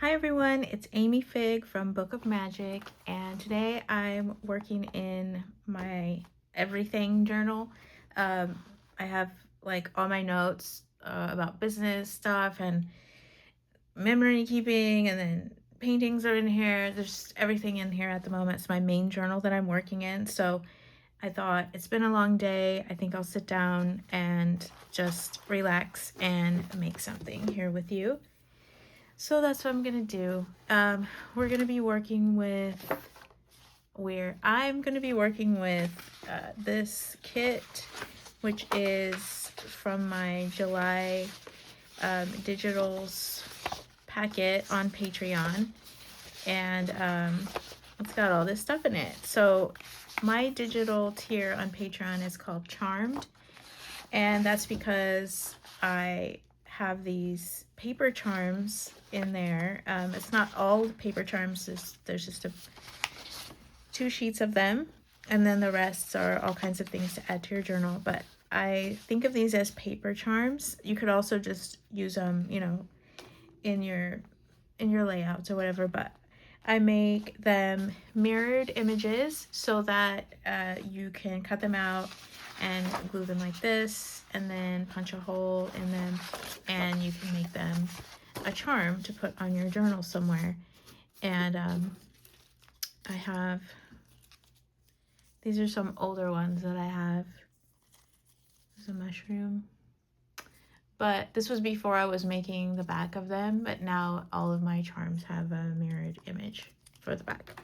Hi everyone, it's Amy Fig from Book of Magic, and today I'm working in my everything journal. I have like all my notes about business stuff and memory keeping, and then paintings are in here. There's everything in here at the moment. It's my main journal that I'm working in, so I thought it's been a long day. I think I'll sit down and just relax and make something here with you. So that's what I'm gonna do. We're gonna be working with I'm gonna be working with this kit, which is from my July digitals packet on Patreon, and it's got all this stuff in it. So my digital tier on Patreon is called Charmed, and that's because I have these paper charms in there. It's not all paper charms, there's just two sheets of them, and then the rest are all kinds of things to add to your journal. But I think of these as paper charms. You could also just use them, you know, in your layouts or whatever, but I make them mirrored images so that you can cut them out and glue them like this, and then punch a hole in them, and you can make them a charm to put on your journal somewhere. And I have, these are some older ones that I have. There's a mushroom, but this was before I was making the back of them, but now all of my charms have a mirrored image for the back.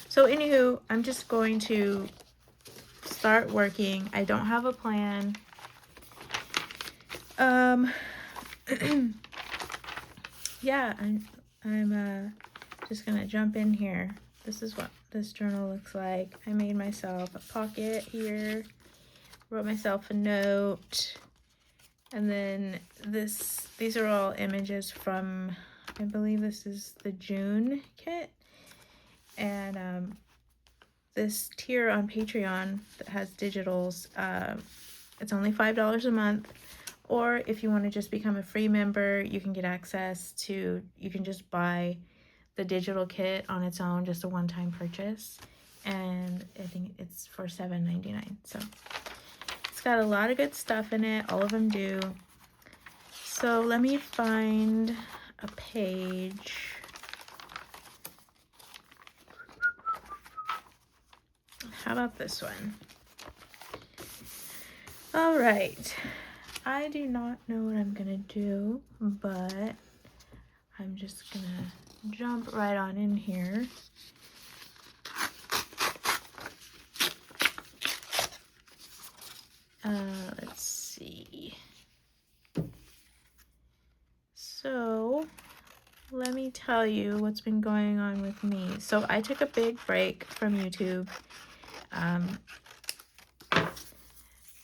So anywho, I'm just going to start working. I don't have a plan. Yeah, I'm just gonna jump in here. This is what this journal looks like. I made myself a pocket here, wrote myself a note, and then these are all images from, I believe this is the June kit. And this tier on Patreon that has digitals, it's only $5 a month. Or if you want to just become a free member, you can get access to, you can just buy the digital kit on its own, just a one-time purchase. And I think it's for $7.99. So it's got a lot of good stuff in it. All of them do. So let me find a page. How about this one? All right. I do not know what I'm gonna do, but I'm just gonna jump right on in here. Let's see. So let me tell you what's been going on with me. So I took a big break from YouTube.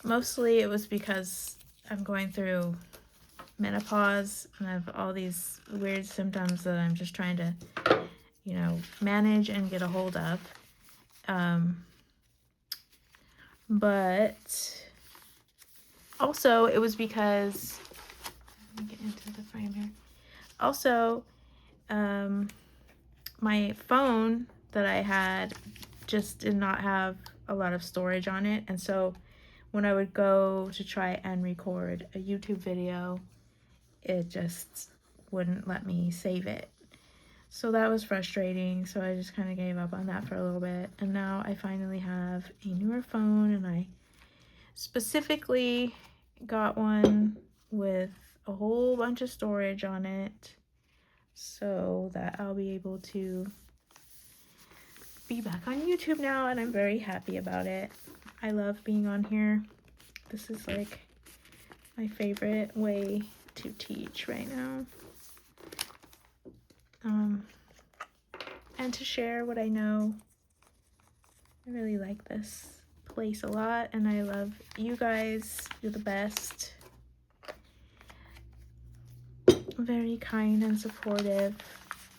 Mostly it was because I'm going through menopause and I have all these weird symptoms that I'm just trying to, you know, manage and get a hold of. But also it was because, let me get into the frame here. Also, my phone that I had just did not have a lot of storage on it, and so when I would go to try and record a YouTube video, it just wouldn't let me save it. So that was frustrating, so I just kind of gave up on that for a little bit. And now I finally have a newer phone, and I specifically got one with a whole bunch of storage on it so that I'll be able to be back on YouTube now, and I'm very happy about it. I love being on here. This is like my favorite way to teach right now. And to share what I know. I really like this place a lot, and I love you guys. You're the best. Very kind and supportive.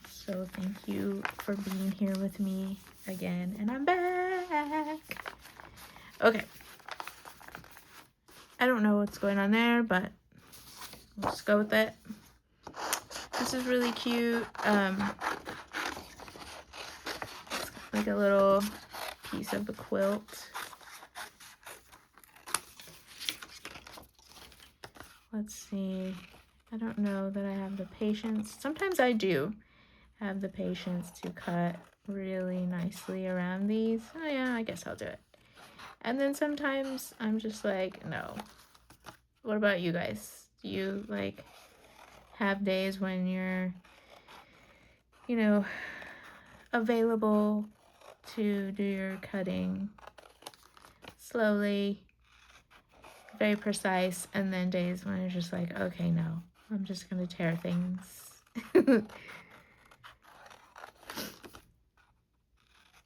So thank you for being here with me again, and I'm back. Okay. I don't know what's going on there, but we'll just go with it. This is really cute. Like a little piece of the quilt. Let's see. I don't know that I have the patience. Sometimes I do have the patience to cut really nicely around these. Oh yeah, I guess I'll do it. And then sometimes I'm just like, no. What about you guys? Do you like have days when you're, you know, available to do your cutting slowly, very precise, and then days when you're just like, okay, no, I'm just gonna tear things.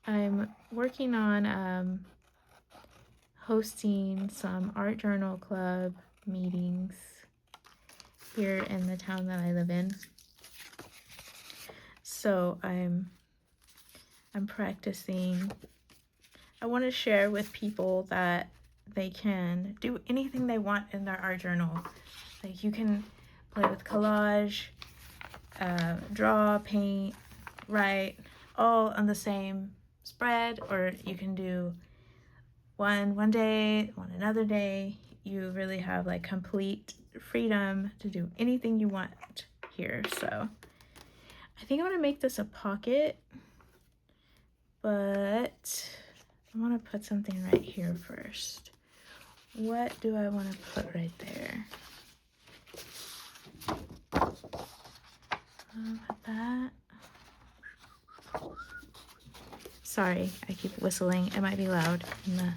I'm working on hosting some art journal club meetings here in the town that I live in. So I'm practicing. I want to share with people that they can do anything they want in their art journal. Like you can play with collage, draw, paint, write, all on the same spread, or you can do one day, one another day. You really have like complete freedom to do anything you want here. So I think I want to make this a pocket, but I want to put something right here first. What do I want to put right there? Put that. Sorry, I keep whistling. It might be loud in the...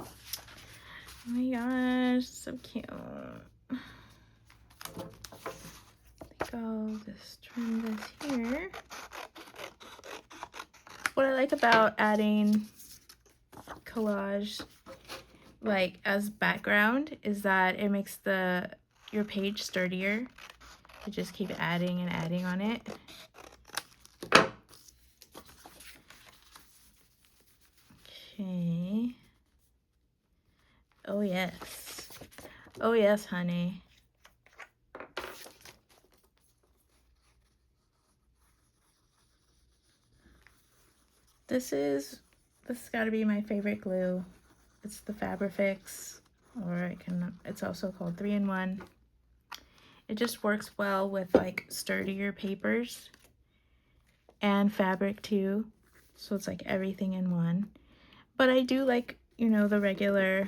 Oh my gosh, so cute. I think I'll just trim this here. What I like about adding collage like as background is that it makes your page sturdier. You just keep adding and adding on it. Okay. Oh yes. Oh yes, honey. This has got to be my favorite glue. It's the Fabrifix, or it's also called 3-in-1. It just works well with like sturdier papers and fabric too. So it's like everything in one. But I do like, you know, the regular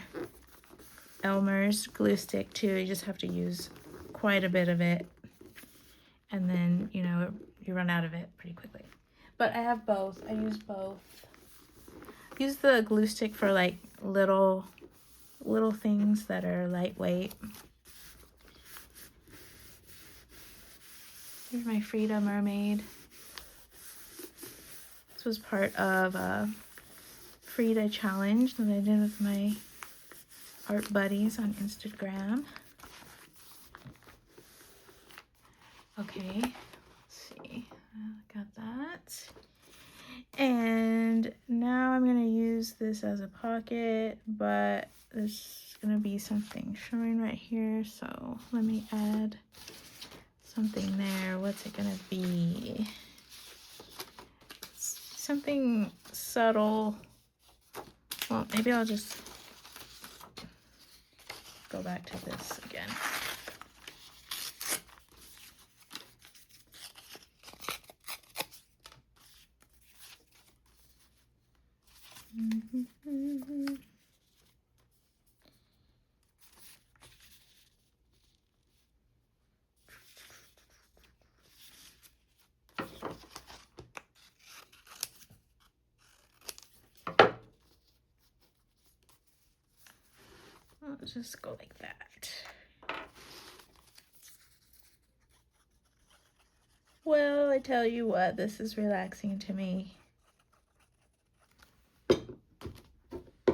Elmer's glue stick too. You just have to use quite a bit of it. And then, you know, you run out of it pretty quickly. But I have both. I use both. I use the glue stick for like little things that are lightweight. Here's my Frida mermaid. This was part of a Frida challenge that I did with my art buddies on Instagram. Okay, let's see. Got that. And now I'm gonna use this as a pocket, but there's gonna be something showing right here, so let me add something there. What's it gonna be? Something subtle. Well, maybe I'll just go back to this again. I'll just go like that. Well, I tell you what, this is relaxing to me.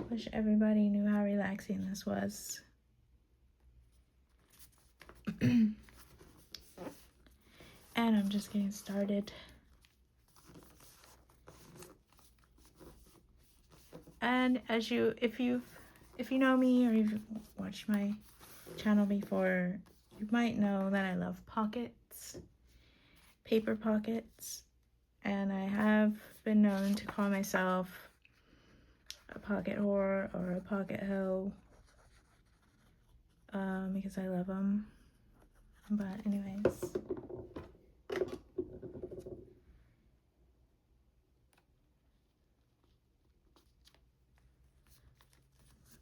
Wish everybody knew how relaxing this was. And I'm just getting started. And if you know me or you've watched my channel before, you might know that I love pockets, paper pockets, and I have been known to call myself a pocket whore or a pocket hoe because I love them. But anyways,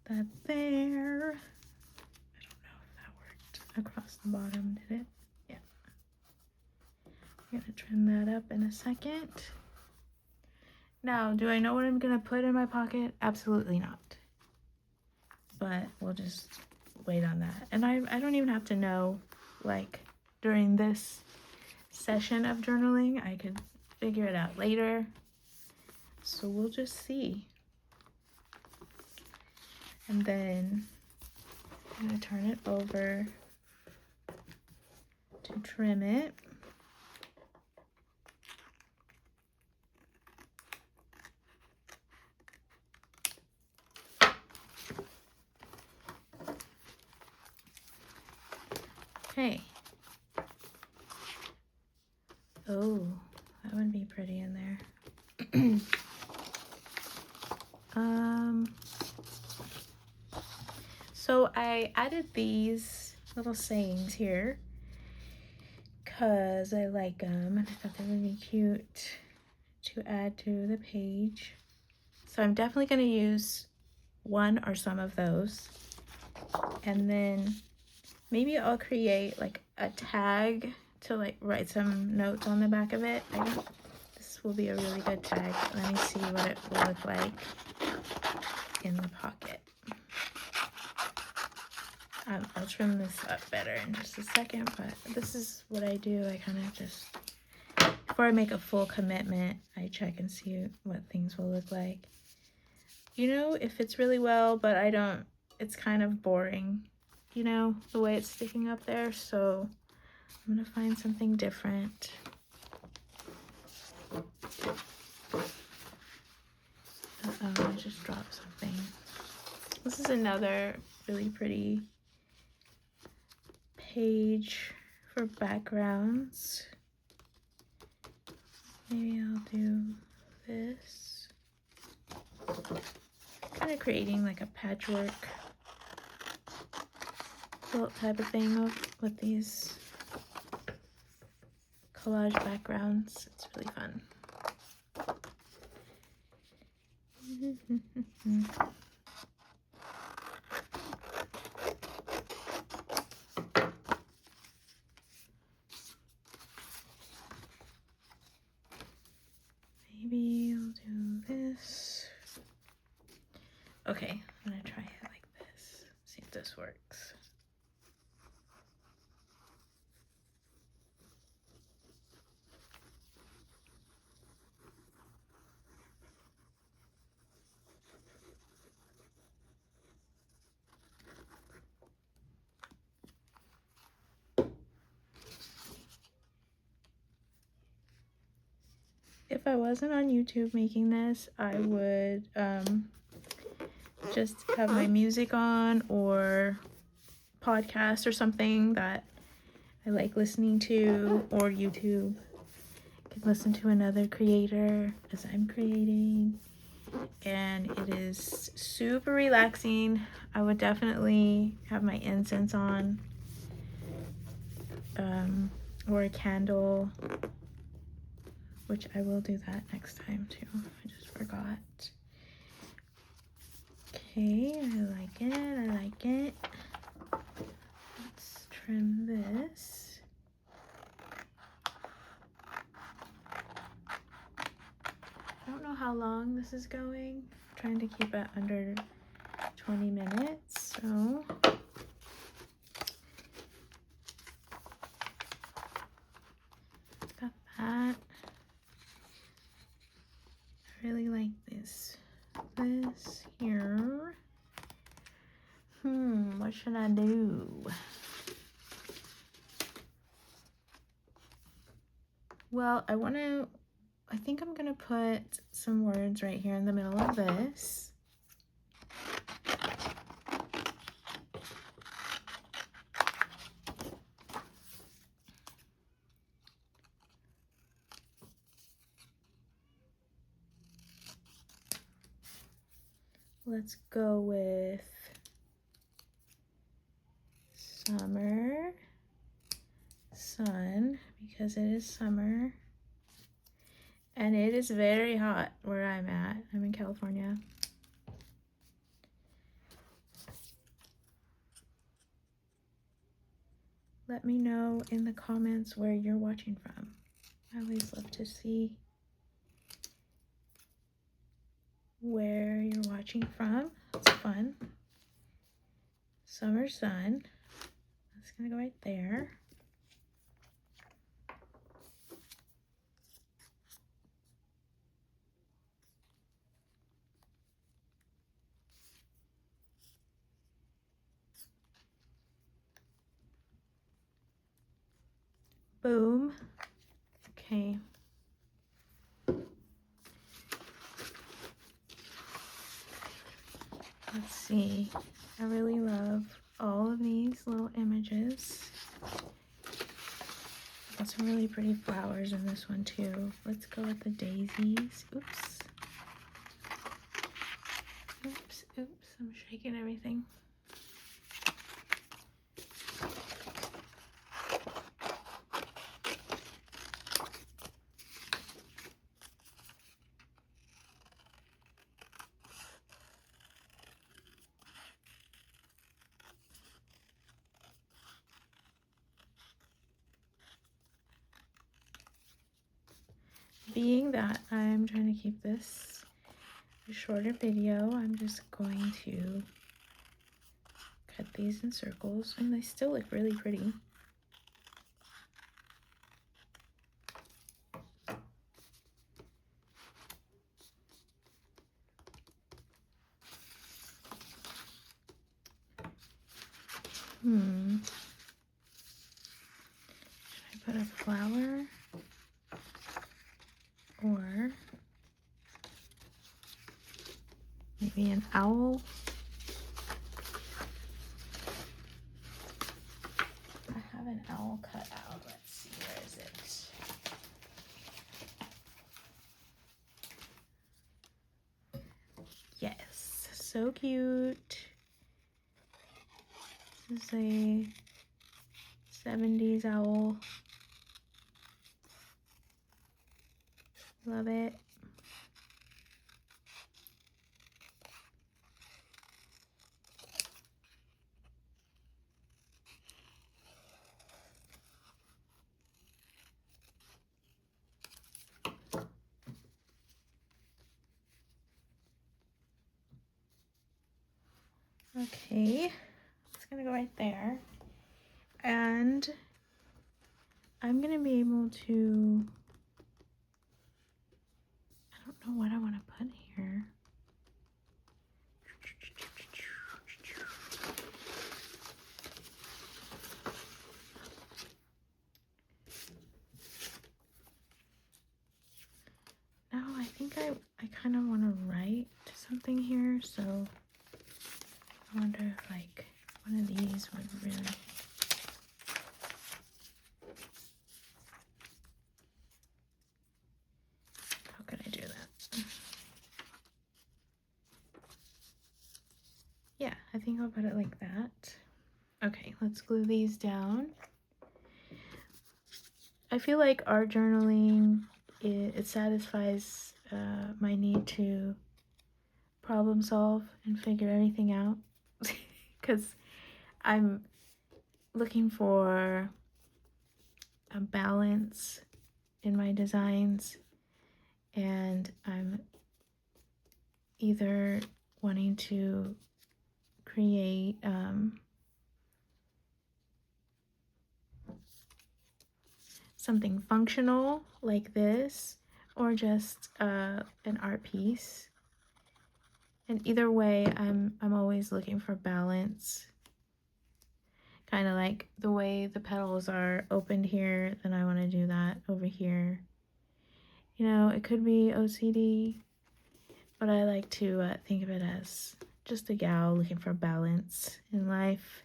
that there. I don't know if that worked across the bottom, did it? Yeah. I'm gonna trim that up in a second. Now, do I know what I'm gonna put in my pocket? Absolutely not. But we'll just wait on that. And I don't even have to know, like, during this session of journaling. I could figure it out later. So we'll just see. And then I'm gonna turn it over to trim it. Okay. Oh, that would be pretty in there. So I added these little sayings here because I like them and I thought they would be cute to add to the page. So I'm definitely going to use one or some of those. And then maybe I'll create like a tag to like write some notes on the back of it. I think this will be a really good tag. Let me see what it will look like in the pocket. I'll trim this up better in just a second, but this is what I do. I kind of just, before I make a full commitment, I check and see what things will look like. You know, it fits really well, but I don't, it's kind of boring, you know, the way it's sticking up there. So I'm gonna find something different. Uh-oh, I just dropped something. This is another really pretty page for backgrounds. Maybe I'll do this. Kind of creating like a patchwork quilt type of thing with these collage backgrounds. It's really fun. Maybe I'll do this. Okay, I'm gonna try it like this. See if this works. If I wasn't on YouTube making this, I would just have my music on or podcast or something that I like listening to, or YouTube. I could listen to another creator as I'm creating, and it is super relaxing. I would definitely have my incense on, or a candle, which I will do that next time too. I just forgot. Okay, I like it, I like it. Let's trim this. I don't know how long this is going. I'm trying to keep it under 20 minutes, so. Got that. I really like this here. What should I do? Well, I think I'm gonna put some words right here in the middle of this. Let's go with summer, sun, because it is summer. And it is very hot where I'm at. I'm in California. Let me know in the comments where you're watching from. I always love to see where you're watching from. It's fun. Summer sun. That's gonna go right there. Boom. Okay. Let's see. I really love all of these little images. Got some really pretty flowers in this one too. Let's go with the daisies. Oops. Oops, oops. I'm shaking everything. Being that I'm trying to keep this a shorter video, I'm just going to cut these in circles, and they still look really pretty. Should I put a flower? Or maybe an owl? I have an owl cut out. Let's see, where is it? Yes, so cute. This is a 70s owl. Love it. Okay, it's gonna go right there. And I'm gonna be able to, I don't know what I want to put here. No, I think I kind of want to write something here, so I wonder if like one of these would really. How could I do that? Yeah, I think I'll put it like that. Okay, let's glue these down. I feel like art journaling, it satisfies my need to problem solve and figure everything out, because I'm looking for a balance in my designs, and I'm either wanting to create something functional like this, or just an art piece. And either way, I'm always looking for balance. Kind of like the way the petals are opened here, then I want to do that over here. You know, it could be OCD, but I like to think of it as just a gal looking for balance in life.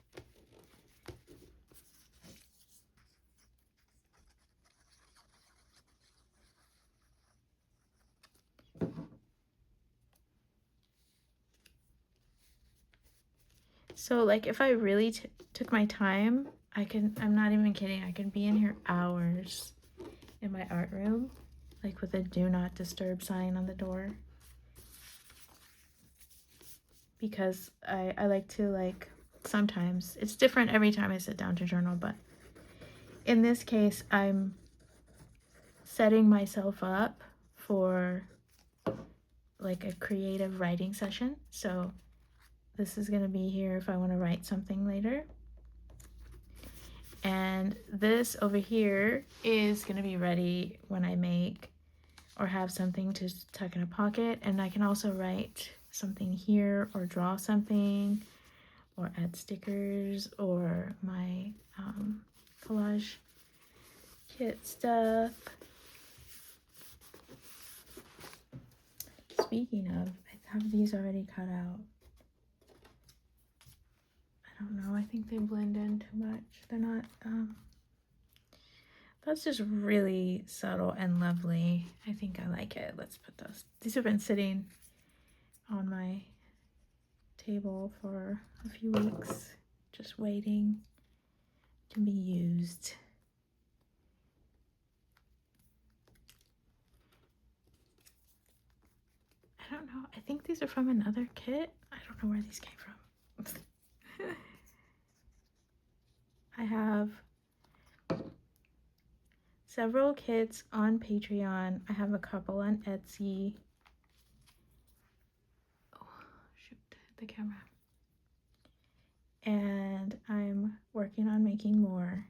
So like if I really took my time, I'm not even kidding, I can be in here hours in my art room, like with a do not disturb sign on the door. Because I like to, like, sometimes, it's different every time I sit down to journal, but in this case, I'm setting myself up for like a creative writing session. So this is going to be here if I want to write something later. And this over here is going to be ready when I make or have something to tuck in a pocket. And I can also write something here or draw something or add stickers or my collage kit stuff. Speaking of, I have these already cut out. I don't know, I think they blend in too much. They're not, that's just really subtle and lovely. I think I like it. Let's put those. These have been sitting on my table for a few weeks, just waiting to be used. I don't know. I think these are from another kit. I don't know where these came from. I have several kits on Patreon. I have a couple on Etsy. Oh, shoot, hit the camera. And I'm working on making more.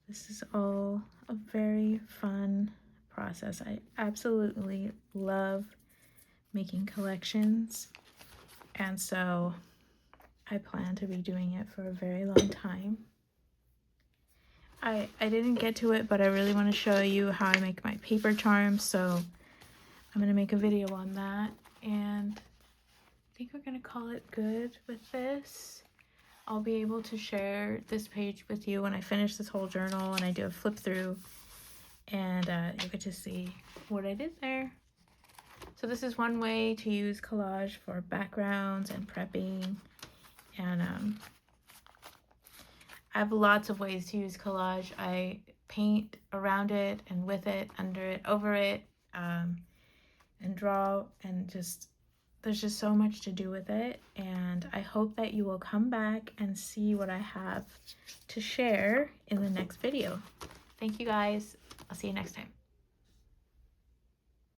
This is all a very fun process. I absolutely love making collections, and so I plan to be doing it for a very long time. I didn't get to it, but I really want to show you how I make my paper charms, so I'm going to make a video on that, and I think we're going to call it good with this. I'll be able to share this page with you when I finish this whole journal and I do a flip through, and you get to see what I did there. So this is one way to use collage for backgrounds and prepping, and I have lots of ways to use collage. I paint around it and with it, under it, over it, and draw, and just there's just so much to do with it, and I hope that you will come back and see what I have to share in the next video. Thank you guys. I'll see you next time.